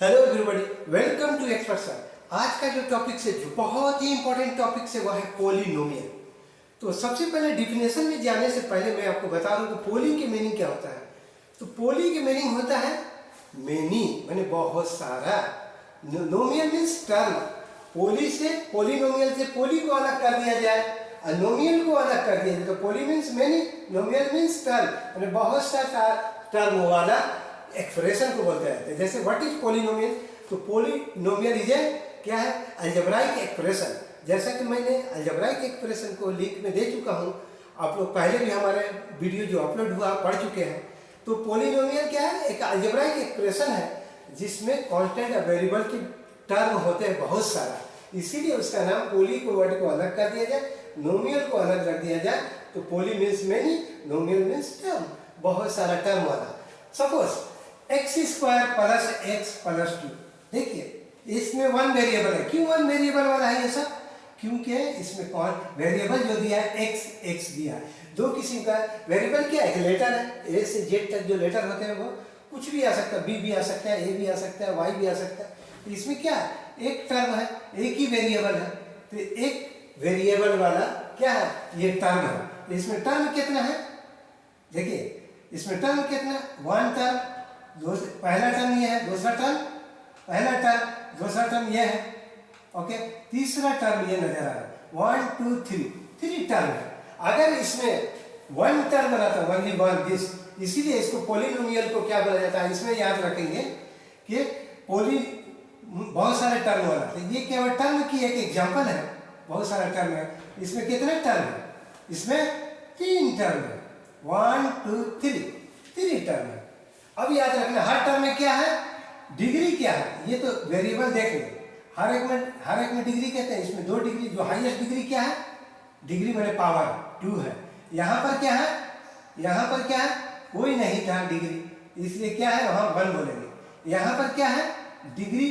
Hello everybody, welcome to expert sir. आज का जो टॉपिक है जो बहुत ही इंपॉर्टेंट टॉपिक है वो है पोलिनोमियल। तो सबसे पहले डिफिनेशन में जाने से पहले मैं आपको बता दूं कि पोली की मीनिंग क्या होता है। तो पोली की मीनिंग होता है मेनी, माने बहुत सारा। नोमियल मीन्स टर्म। पोली से पोलिनोमियल से पोली को अलग कर दिया जाए और नोमियल को अलग कर दिया जाए तो पोली मीन्स मेनी, नोमियल मीन्स टर्म, माने बहुत सा टर्म वाला एक्सप्रेशन को बोलते हैं। जैसे व्हाट इज पोलिनोमियल, तो पोलिनोमियल इज क्या है, अलजेब्राइक एक्सप्रेशन। जैसा कि मैंने अलजेब्राइक एक्सप्रेशन को लिंक में दे चुका हूँ, आप लोग पहले भी हमारे वीडियो जो अपलोड हुआ पढ़ चुके हैं। तो पोलिनोमियल क्या है, एक अलजेब्राइक एक्सप्रेशन है जिसमें कांस्टेंट और वेरिएबल की टर्म होते हैं बहुत सारा, इसीलिए उसका नाम पोली को वर्ड को अलग कर दिया जाए, नोमियल को अलग रख दिया जाए। तो पोली मीन्स मेनी, नोमियल मीन्स टर्म, बहुत सारा टर्म वाला। Suppose x square plus x plus 2, देखिए इसमें वन वेरिएबल है। क्यों वन वेरिएबल वाला है ये सब, क्योंकि इसमें कौन वेरिएबल जो दिया है x दिया है। दो किस्म का वेरिएबल क्या है, लेटर है, ए से जेड तक जो लेटर होते हैं वो कुछ भी आ सकता है, बी भी आ सकता है, ए भी आ सकता है, वाई भी आ सकता है। तो इसमें क्या है, एक टर्म है, एक ही वेरिएबल है, तो एक वेरिएबल वाला क्या है, ये टर्म है। तो इसमें टर्म कितना है, देखिए इसमें टर्म कितना, वन टर्म, पहला टर्म ये है, दूसरा टर्म, पहला टर्म, दूसरा टर्म ये है, ओके, तीसरा टर्म ये नजर आ रहा है, 1 2 3, थ्री टर्म है। अगर इसमें वन टर्म रहता, ओनली वन दिस, इसीलिए इसको पोलिनोमियल को क्या बोला जाता है, इसमें याद रखेंगे कि पोली बहुत सारे टर्म वाला। तो ये केवल टर्म की एक एग्जांपल है, बहुत सारा टर्म है। इसमें कितने टर्म है, इसमें तीन टर्म है, 1 2 3, थ्री टर्म है। अब याद रखना हर टर्म में क्या है, डिग्री क्या है, ये तो वेरिएबल देख लो, हर एक में डिग्री कहते हैं। इसमें दो डिग्री, जो हाईएस्ट डिग्री क्या है, डिग्री मैंने पावर 2 है। यहाँ पर क्या है, यहाँ पर क्या है, कोई नहीं था डिग्री, इसलिए क्या है वहाँ 1 बोलेंगे। यहाँ पर क्या है, डिग्री,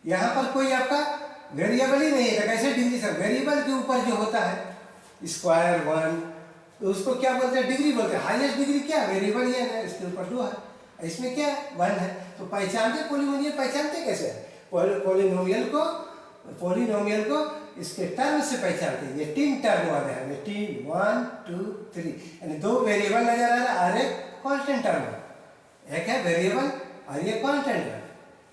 यहाँ पर कोई आपका वेरिएबल ही नहीं है, तो कैसे डिग्री सर, वेरिएबल के ऊपर जो होता है स्क्वायर 1, तो उसको क्या बोलते हैं, डिग्री बोलते हैं। हाईएस्ट डिग्री क्या है, वेरिएबल ही है ना, इसके ऊपर 2 है, इसमें क्या है 1 है। तो पहचानते पोलिनोमियल, पहचानते कैसे, पोलिनोमियल को इसके टर्म से पहचानते हैं। ये तीन टर्म वाले हैं, ये तीन 1 2 3, यानी दो वेरिएबल नजर आ रहा है और एक कांस्टेंट टर्म है। एक है वेरिएबल और ये कांस्टेंट है,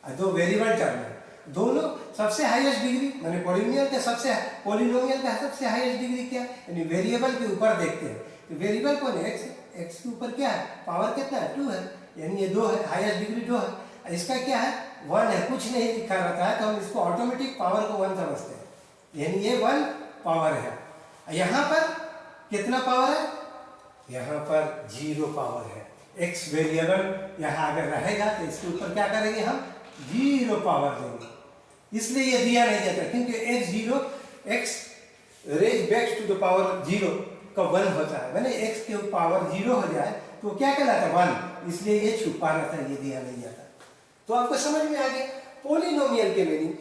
और दो वेरिएबल टर्म है। दोनों सबसे हाईएस्ट डिग्री, माने पोलिनोमियल का सबसे हाईएस्ट डिग्री क्या है, यानी वेरिएबल के ऊपर देखते हैं। तो वेरिएबल कौन है, एक्स के ऊपर क्या है, पावर कितना है, 2 है, यानी ये 2 है, हाईएस्ट डिग्री 2 है। इसका क्या है, 1 है, कुछ नहीं लिखा रहता है, तो हम इसको ऑटोमेटिक पावर को 1 समझते हैं, यानी ये 1 पावर है। यहाँ पर कितना पावर है, यहाँ पर 0 पावर है। एक्स वेरिएबल यहाँ अगर रहेगा तो इसके ऊपर क्या करेंगे, हम 0 पावर देंगे, इसलिए ये दिया नहीं जाता, क्योंकि x raise back to the power 0 का 1 होता है। मैंने x के पावर 0 हो जाए तो क्या कहलाता है, 1, इसलिए ये छुपा रहता है, ये दिया नहीं जाता। तो आपको समझ में आ गया पोलिनोमियल के मीनिंग।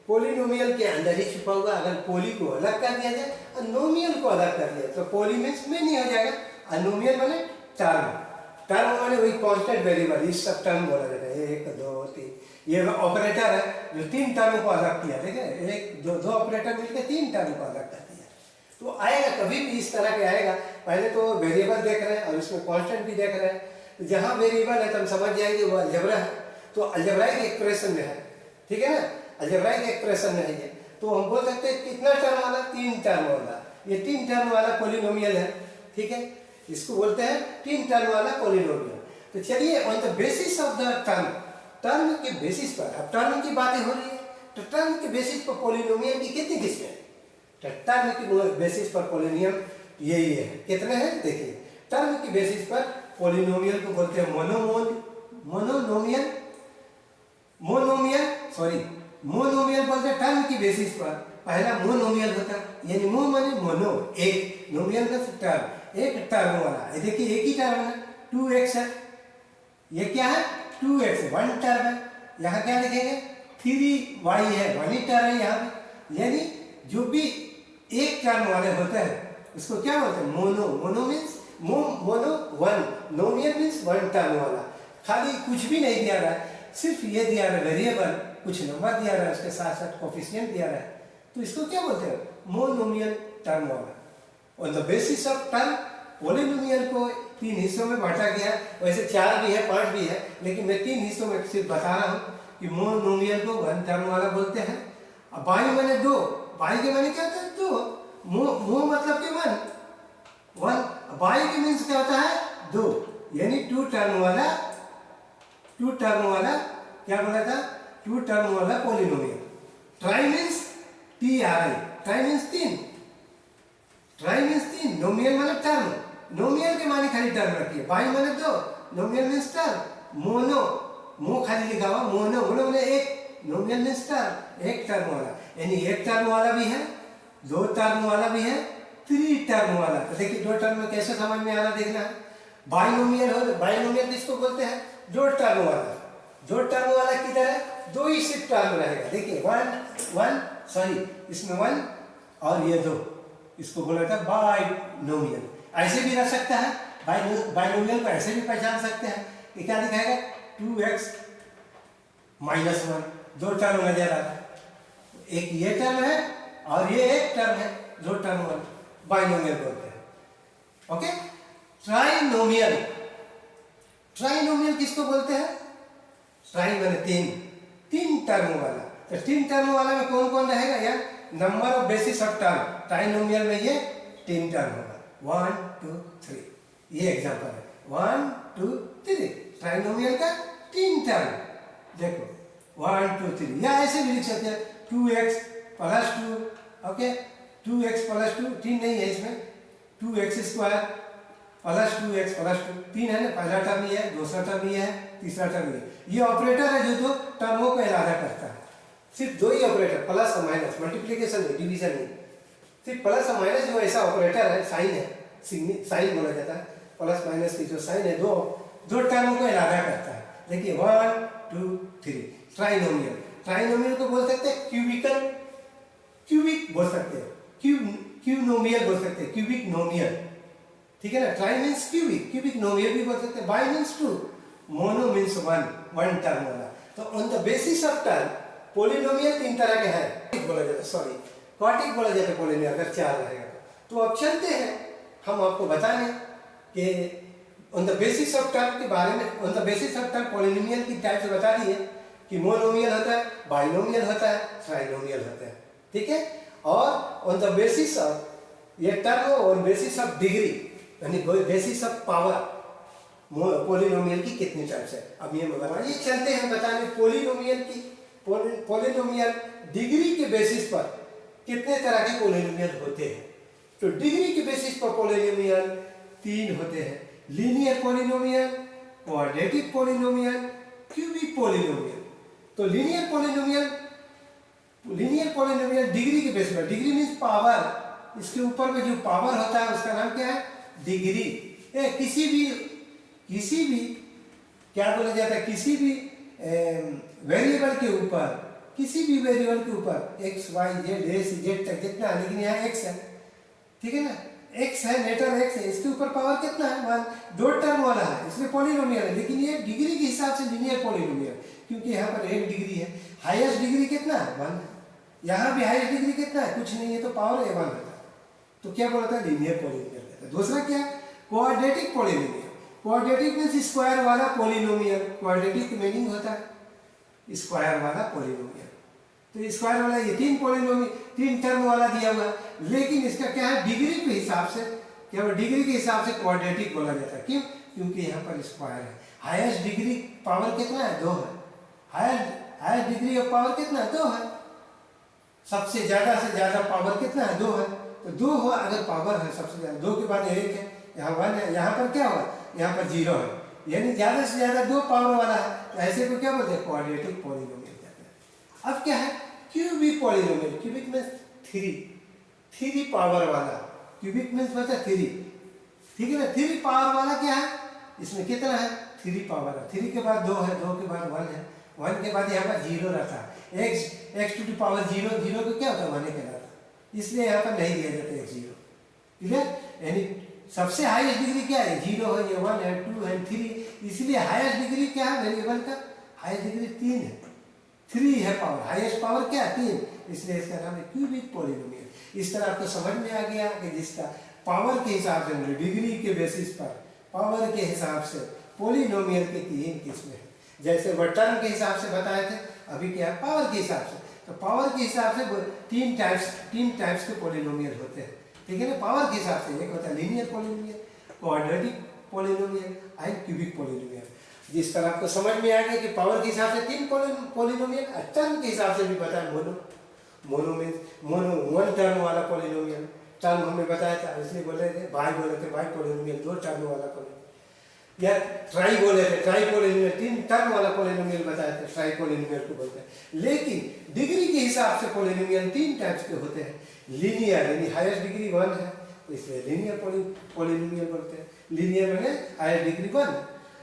पोलिनोमियल के अंदर ही छुपा हुआ, अगर पोली को अलग कर दिया जाए और नोमियल को अलग कर दिया तो पोली मीन्स मेनी हो जाएगा, और नोमियल माने टर्म। टर्म माने वही कांस्टेंट वेरिएबल, इस सब टर्म बोला जाता है, 1 2 3। ये ऑपरेटर है जो तीन टर्म को अलग किया, ठीक है, एक दो ऑपरेटर मिलकर तीन टर्म को अलग कर दिया। तो आएगा, कभी भी इस तरह के आएगा। पहले तो वेरिएबल देख रहे हैं और उसमें कांस्टेंट भी देख रहे हैं, तो जहाँ वेरिएबल है तो हम समझ जाएंगे वो अलजेब्रा है, तो अलजेब्राइक एक्सप्रेशन में है, ठीक है ना, अलजेब्राइक एक्सप्रेशन में है ये। तो हम बोल सकते हैं कितना टर्म वाला, तीन टर्म वाला, ये तीन टर्म वाला पोलिनोमियल है, ठीक है, इसको बोलते हैं तीन टर्म वाला पोलिनोमियल। तो चलिए, on the basis of the term के बेसिस पर, अब टर्म की बातें हो रही है, तो टर्म के बेसिस पर पोलिनोमियल की कितनी किस्में हैं, तो टर्म की बेसिस पर पोलिनोमियल यही है, कितने हैं देखिए। टर्म की बेसिस पर पोलिनोमियल को बोलते हैं मोनोमियल बोलते हैं टर्म की बेसिस पर। पहला मोनोमियल होता है, यानी मो माने मोनो, एक, नोमियल का टर्म, एक टर्म वाला। ये देखिए एक ही टर्म है, 2x है, ये क्या है 2x, 1 टर्म है। यहाँ क्या लिखेंगे 3y है, 1 ही टर्म है यहाँ पे, यानी जो भी एक टर्म वाले होते हैं उसको क्या बोलते हैं, mono means mono 1, नोमियल means 1 term वाला। खाली कुछ भी नहीं दिया रहा है, सिर्फ ये दिया रहा है वेरिएबल, कुछ नंबर दिया रहा है, उसके साथ साथ कोफिशिएंट दिया रहा है, तो इसको क्या बोलते हैं? मोनोमियल टर्म वाला। On the basis of term polynomial को 3 हिस्सों में बांटा गया। वैसे 4 भी है, 5 भी है, लेकिन मैं 3 हिस्सों में सिर्फ बता रहा हूँ कि मोनोमियल को 1 टर्म वाला बोलते हैं। अब बाई माने 2, बाई के माने क्या होता है? 2। मो मतलब कि 1, बाई के मीन्स क्या होता है? 2, यानी 2 टर्म वाला क्या बोला था? 2 टर्म वाला polynomial. Try means TRI, try means 3, try means 3, नोमियल माने टर्म, नोमियल के माने खाली टर्म रखिए। बाई माने 2, नोमियल मीन्स टर्म। मो खाली लिखा हुआ, मोनो माने 1, नोमियल मीन्स टर्म, 1 टर्म वाला। यानी 1 टर्म वाला भी है, 2 टर्म वाला भी है, 3 टर्म वाला। तो देखिए 2 टर्म में कैसे समझ में आ रहा देखना है। बाइनोमियल किसको बोलते हैं? 2 टर्म वाला। 2 टर्म वाला किधर है? 2 ही सिर्फ टर्म रहेगा। देखिए 1 सॉरी, इसमें 1 और ये 2, इसको बोला था बाइनोमियल। ऐसे भी रख सकता है, बाइनोमियल को ऐसे भी पहचान सकते हैं। ये क्या दिखाएगा? 2x माइनस 1, 2 टर्म नजर आ रहा है, एक ये टर्म है और ये एक टर्म है, 2 टर्म वाला बाइनोमियल बोलते हैं। ओके, ट्राइनोमियल, ट्राइनोमियल किसको बोलते हैं? ट्राई माने 3 टर्म वाला। तो 3 टर्म वाला में कौन कौन रहेगा यार? Number of basis of term. Trinomial में ये 3 टर्म होगा, 1 2 3। ये एग्जांपल है, 1 2 3, ट्राइनोमियल का 3 टर्म। देखो 1 2 3, या ऐसे भी लिख सकते हैं 2x + 2। ओके, 2x + 2, 3 नहीं है इसमें, 2x² + 2x + 2, 3 है ना। पहला टर्म ये है, दूसरा टर्म ये है, तीसरा टर्म ये ऑपरेटर है जो 2 टर्मों को अलग करता है। सिर्फ 2 ही ऑपरेटर, प्लस और माइनस, मल्टीप्लिकेशन नहीं, डिवीजन नहीं, सिर्फ प्लस और माइनस जो ऐसा ऑपरेटर है, साइन है, साइन बोला जाता है। प्लस माइनस की जो साइन है, दो टर्मों को अलग करता है। देखिए 1 2 3, ट्राइनोमियल। ट्राइनोमियल को बोल सकते हैं क्यूबिक बोल सकते हैं, क्यूनोमियल बोल सकते हैं, क्यूबिक नोमियल, ठीक है ना। ट्राई मीन्स क्यूबिक नोमियल भी बोल सकते हैं। By means 2, mono means 1 term वाला। तो on the basis of term polynomial 3 तरह के हैं, बोला जाता है, सॉरी क्वाड्रेटिक बोला जाता है पॉलिनोमियल अगर 4 रहेगा तो। अब चलते हैं हम आपको बताने कि on the basis of term के बारे में। On the basis of term polynomial की टाइप्स बता दिए कि मोनोमियल होता है, बाइनोमियल होता है, ट्राइनोमियल होता है, ठीक है। और ऑन द बेसिस ऑफ ये term, on basis of degree यानी बेसिस ऑफ पावर, पॉलिनोमियल की कितनी टाइप्स है अब ये बताना। ये चलते हैं बताने पॉलिनोमियल की। पॉलिनोमियल डिग्री के बेसिस पर कितने तरह के पॉलिनोमियल होते हैं। तो डिग्री के बेसिस पर पॉलिनोमियल 3 होते हैं, linear polynomial, quadratic polynomial, cubic polynomial. तो लीनियर पॉलिनोमियल डिग्री के बेसिस पर, डिग्री मीन्स पावर, इसके ऊपर में जो पावर होता है उसका नाम क्या है? डिग्री। किसी भी क्या बोला जाता है? किसी भी वेरिएबल के ऊपर x y z a से z तक जितना है, लेकिन यहाँ x है, ठीक है ना, x है, लेटर x है, इसके ऊपर पावर कितना है? 1। 2 टर्म वाला है, इसमें पॉलिनोमियल है, लेकिन ये डिग्री के हिसाब से लीनियर पॉलिनोमियल, क्योंकि यहाँ पर 1 डिग्री है। हाईएस्ट डिग्री कितना है? 1 है। यहाँ भी हाईएस्ट डिग्री कितना है? कुछ नहीं है, तो पावर 1 होता है, तो क्या बोलता है? लीनियर पॉलिनोमियल कहता है। दूसरा क्या है? Quadratic polynomial. Quadratic means square वाला पॉलिनोमियल। क्वाड्रेटिक मीनिंग होता है स्क्वायर वाला पॉलिनोमियल। तो स्क्वायर वाला ये 3 टर्म वाला दिया हुआ है, लेकिन इसका क्या है? डिग्री के हिसाब से, क्या डिग्री के हिसाब से क्वाड्रेटिक बोला जाता है। क्यों? क्योंकि यहाँ पर स्क्वायर है। हाईएस्ट डिग्री पावर कितना है? 2 है। हाईएस्ट डिग्री ऑफ पावर कितना है? 2 है। सबसे ज्यादा से ज्यादा पावर कितना है? 2 है। तो 2 हो अगर पावर है सबसे ज्यादा, 2 के बाद 1 है, यहाँ 1 है, यहाँ पर क्या हुआ? यहाँ पर 0 है, यानी ज्यादा से ज्यादा 2 पावर वाला है, तो ऐसे को क्या बोलते हैं? क्वाड्रेटिक पॉलिनोमियल कहते हैं। अब क्या है? Cubic polynomial. Cubic means 3 power वाला, क्यूबिक मीन्स मतलब 3, ठीक है ना। 3 पावर वाला क्या है? इसमें कितना है? 3 पावर है। 3 के बाद 2 है, 2 के बाद 1 है, 1 के बाद यहाँ पर 0 रहता है। x टू द पावर 0, 0 को क्या होता है? 1 कहलाता है, इसलिए यहाँ पर नहीं दिया जाता x 0, ठीक है। यानी सबसे हाईएस्ट डिग्री क्या है? 0 है, ये 1 है, 2 है, 3, इसलिए हाईएस्ट डिग्री क्या है वेरिएबल का? हाईएस्ट डिग्री 3 है, 3 है पावर, हाईएस्ट पावर क्या 3, इसलिए इसका नाम है क्यूबिक पॉलिनोमियल। इस तरह आपको समझ में आ गया कि जिसका पावर के हिसाब से, मतलब डिग्री के बेसिस पर पावर के हिसाब से पॉलिनोमियल की 3 किस्में हैं। जैसे वो टर्म के हिसाब से बताए थे, अभी क्या है पावर के हिसाब से। तो पावर के हिसाब से 3 टाइप्स के पॉलिनोमियल होते हैं, ठीक है ना। पावर के हिसाब से एक होता है linear polynomial, quadratic polynomial and cubic polynomial. जिस तरह आपको समझ में आ गया कि पावर के हिसाब से 3 पॉलिनोमियल, टर्म के हिसाब से भी बताया मोनो वन टर्म वाला पॉलिनोमियल, टर्म हमने बताया था, इसलिए बोले थे बाई पॉलिनोमियल 2 टर्म वाला पॉलिनोमियल, या ट्राई बोले थे, ट्राई पॉलिनोमियल 3 टर्म वाला पॉलिनोमियल बताया था, ट्राई पॉलिनोमियल को बोलते हैं। लेकिन डिग्री के हिसाब से पॉलिनोमियल 3 टाइप्स के होते हैं। लीनियर यानी हाईएस्ट डिग्री 1 है, इसलिए लीनियर पॉलिनोमियल बोलते हैं, लीनियर में हाईएस्ट डिग्री 1।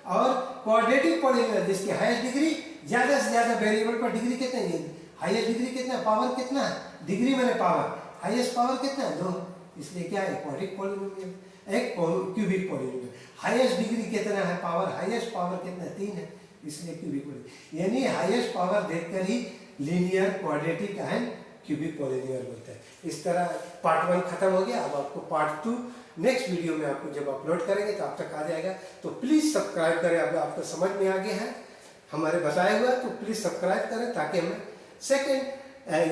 और क्वाड्रेटिक पॉलिनोमियल जिसकी हाईएस्ट डिग्री ज़्यादा से ज़्यादा वेरिएबल पर डिग्री कितना है, हाईएस्ट डिग्री कितना, पावर कितना है, डिग्री मैंने पावर, हाईएस्ट पावर कितना है 2, इसलिए क्या है क्वाड्रेटिक पॉलिनोमियल। एक क्यूबिक पॉलिनोमियल, हाईएस्ट डिग्री कितना है पावर, हाईएस्ट पावर कितना 3 है, इसलिए क्यूबिक पॉलिनोमियल। यानी हाईएस्ट पावर देखकर ही linear, quadratic and cubic polynomial बोलते हैं। इस तरह पार्ट 1 खत्म हो गया। अब आपको पार्ट 2 नेक्स्ट वीडियो में आपको जब अपलोड करेंगे तो आप तक आ जाएगा। तो प्लीज़ सब्सक्राइब करें। अब आपको समझ में आ गया है हमारे बताया हुआ, तो प्लीज़ सब्सक्राइब करें ताकि हमें सेकेंड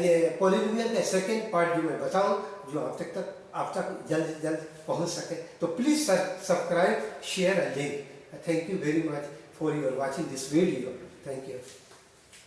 ये पॉलिनोमियल का सेकेंड पार्ट जो मैं बताऊं जो आप तक जल्द से जल्द पहुंच सके। तो please subscribe, share and link. Thank you very much for your watching this video. Thank you.